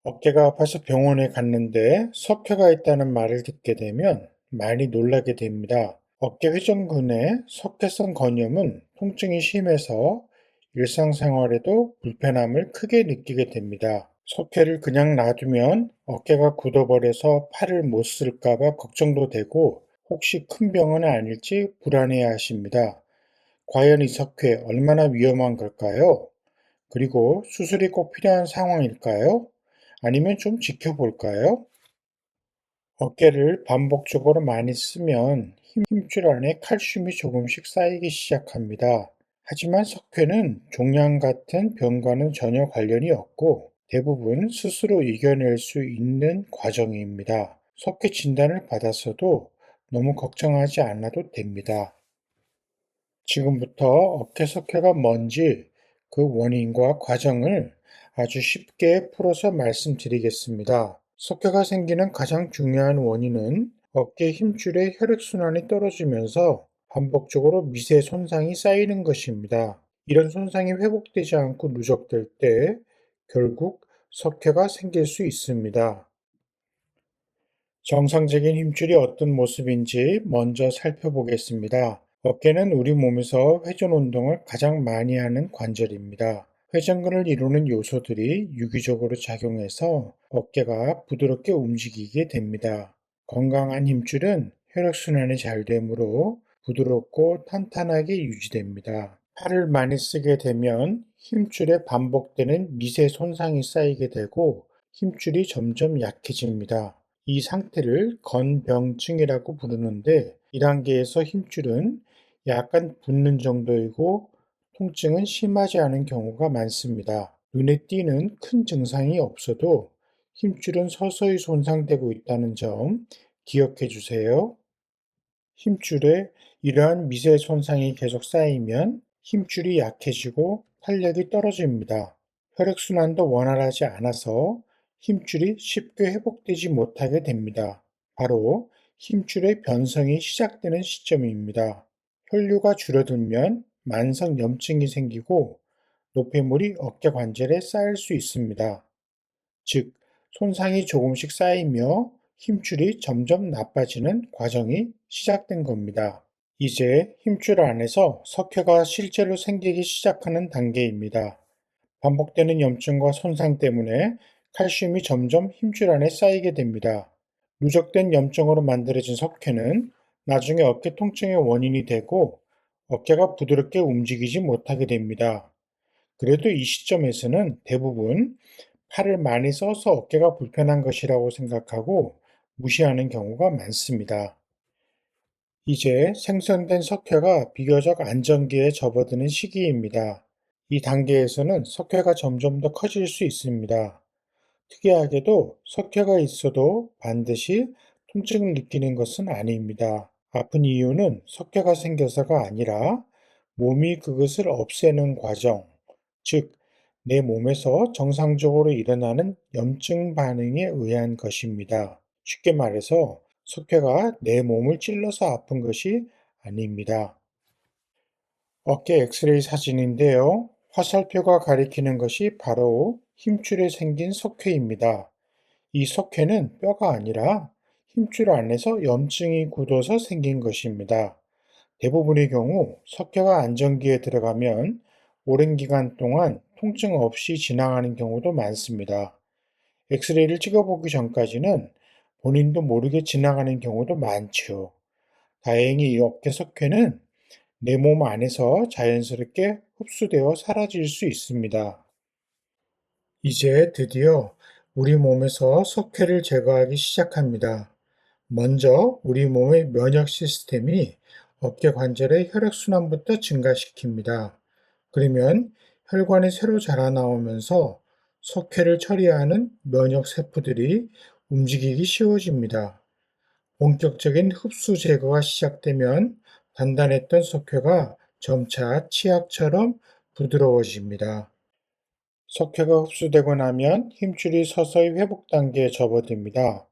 어깨가 아파서 병원에 갔는데 석회가 있다는 말을 듣게 되면 많이 놀라게 됩니다. 어깨 회전근의 석회성 건염은 통증이 심해서 일상생활에도 불편함을 크게 느끼게 됩니다. 석회를 그냥 놔두면 어깨가 굳어버려서 팔을 못 쓸까봐 걱정도 되고 혹시 큰 병은 아닐지 불안해 하십니다. 과연 이 석회 얼마나 위험한 걸까요? 그리고 수술이 꼭 필요한 상황일까요? 아니면 좀 지켜볼까요? 어깨를 반복적으로 많이 쓰면 힘줄 안에 칼슘이 조금씩 쌓이기 시작합니다. 하지만 석회는 종양 같은 병과는 전혀 관련이 없고 대부분 스스로 이겨낼 수 있는 과정입니다. 석회 진단을 받았어도 너무 걱정하지 않아도 됩니다. 지금부터 어깨석회가 뭔지 그 원인과 과정을 아주 쉽게 풀어서 말씀드리겠습니다. 석회가 생기는 가장 중요한 원인은 어깨 힘줄의 혈액순환이 떨어지면서 반복적으로 미세 손상이 쌓이는 것입니다. 이런 손상이 회복되지 않고 누적될 때 결국 석회가 생길 수 있습니다. 정상적인 힘줄이 어떤 모습인지 먼저 살펴보겠습니다. 어깨는 우리 몸에서 회전 운동을 가장 많이 하는 관절입니다. 회전근을 이루는 요소들이 유기적으로 작용해서 어깨가 부드럽게 움직이게 됩니다. 건강한 힘줄은 혈액순환이 잘 되므로 부드럽고 탄탄하게 유지됩니다. 팔을 많이 쓰게 되면 힘줄에 반복되는 미세 손상이 쌓이게 되고 힘줄이 점점 약해집니다. 이 상태를 건병증이라고 부르는데 이 단계에서 힘줄은 약간 붓는 정도이고 통증은 심하지 않은 경우가 많습니다. 눈에 띄는 큰 증상이 없어도 힘줄은 서서히 손상되고 있다는 점 기억해 주세요. 힘줄에 이러한 미세 손상이 계속 쌓이면 힘줄이 약해지고 탄력이 떨어집니다. 혈액순환도 원활하지 않아서 힘줄이 쉽게 회복되지 못하게 됩니다. 바로 힘줄의 변성이 시작되는 시점입니다. 혈류가 줄어들면 만성 염증이 생기고 노폐물이 어깨 관절에 쌓일 수 있습니다. 즉, 손상이 조금씩 쌓이며 힘줄이 점점 나빠지는 과정이 시작된 겁니다. 이제 힘줄 안에서 석회가 실제로 생기기 시작하는 단계입니다. 반복되는 염증과 손상 때문에 칼슘이 점점 힘줄 안에 쌓이게 됩니다. 누적된 염증으로 만들어진 석회는 나중에 어깨 통증의 원인이 되고 어깨가 부드럽게 움직이지 못하게 됩니다. 그래도 이 시점에서는 대부분 팔을 많이 써서 어깨가 불편한 것이라고 생각하고 무시하는 경우가 많습니다. 이제 생성된 석회가 비교적 안정기에 접어드는 시기입니다. 이 단계에서는 석회가 점점 더 커질 수 있습니다. 특이하게도 석회가 있어도 반드시 통증을 느끼는 것은 아닙니다. 아픈 이유는 석회가 생겨서가 아니라 몸이 그것을 없애는 과정, 즉, 내 몸에서 정상적으로 일어나는 염증 반응에 의한 것입니다. 쉽게 말해서 석회가 내 몸을 찔러서 아픈 것이 아닙니다. 어깨 엑스레이 사진인데요. 화살표가 가리키는 것이 바로 힘줄에 생긴 석회입니다. 이 석회는 뼈가 아니라 힘줄 안에서 염증이 굳어서 생긴 것입니다. 대부분의 경우 석회가 안정기에 들어가면 오랜 기간 동안 통증 없이 지나가는 경우도 많습니다. 엑스레이를 찍어보기 전까지는 본인도 모르게 지나가는 경우도 많죠. 다행히 이 어깨 석회는 내 몸 안에서 자연스럽게 흡수되어 사라질 수 있습니다. 이제 드디어 우리 몸에서 석회를 제거하기 시작합니다. 먼저 우리 몸의 면역 시스템이 어깨 관절의 혈액순환부터 증가시킵니다. 그러면 혈관이 새로 자라나오면서 석회를 처리하는 면역 세포들이 움직이기 쉬워집니다. 본격적인 흡수 제거가 시작되면 단단했던 석회가 점차 치약처럼 부드러워집니다. 석회가 흡수되고 나면 힘줄이 서서히 회복 단계에 접어듭니다.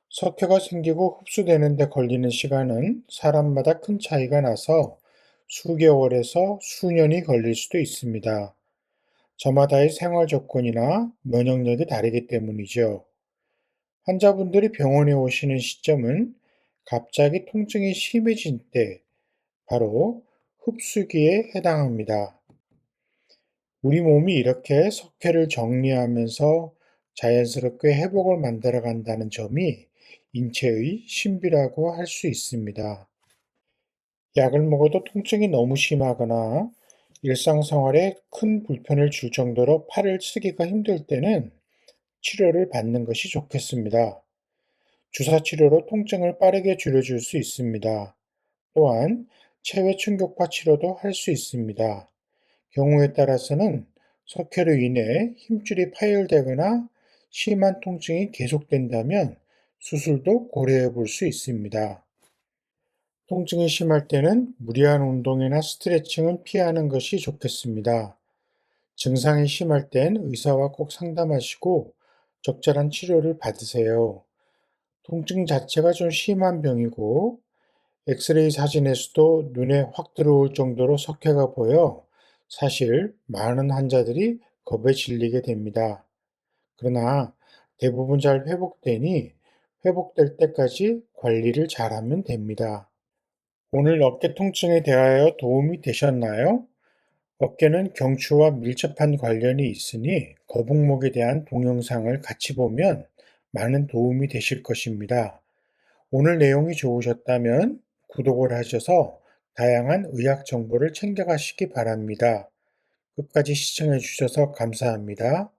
석회가 생기고 흡수되는 데 걸리는 시간은 사람마다 큰 차이가 나서 수개월에서 수년이 걸릴 수도 있습니다. 저마다의 생활 조건이나 면역력이 다르기 때문이죠. 환자분들이 병원에 오시는 시점은 갑자기 통증이 심해진 때, 바로 흡수기에 해당합니다. 우리 몸이 이렇게 석회를 정리하면서 자연스럽게 회복을 만들어 간다는 점이 인체의 신비라고 할 수 있습니다. 약을 먹어도 통증이 너무 심하거나 일상생활에 큰 불편을 줄 정도로 팔을 쓰기가 힘들 때는 치료를 받는 것이 좋겠습니다. 주사 치료로 통증을 빠르게 줄여줄 수 있습니다. 또한 체외 충격파 치료도 할 수 있습니다. 경우에 따라서는 석회로 인해 힘줄이 파열되거나 심한 통증이 계속된다면 수술도 고려해 볼 수 있습니다. 통증이 심할 때는 무리한 운동이나 스트레칭은 피하는 것이 좋겠습니다. 증상이 심할 땐 의사와 꼭 상담하시고 적절한 치료를 받으세요. 통증 자체가 좀 심한 병이고 엑스레이 사진에서도 눈에 확 들어올 정도로 석회가 보여 사실 많은 환자들이 겁에 질리게 됩니다. 그러나 대부분 잘 회복되니 회복될 때까지 관리를 잘하면 됩니다. 오늘 어깨 통증에 대하여 도움이 되셨나요? 어깨는 경추와 밀접한 관련이 있으니 거북목에 대한 동영상을 같이 보면 많은 도움이 되실 것입니다. 오늘 내용이 좋으셨다면 구독을 하셔서 다양한 의학 정보를 챙겨가시기 바랍니다. 끝까지 시청해 주셔서 감사합니다.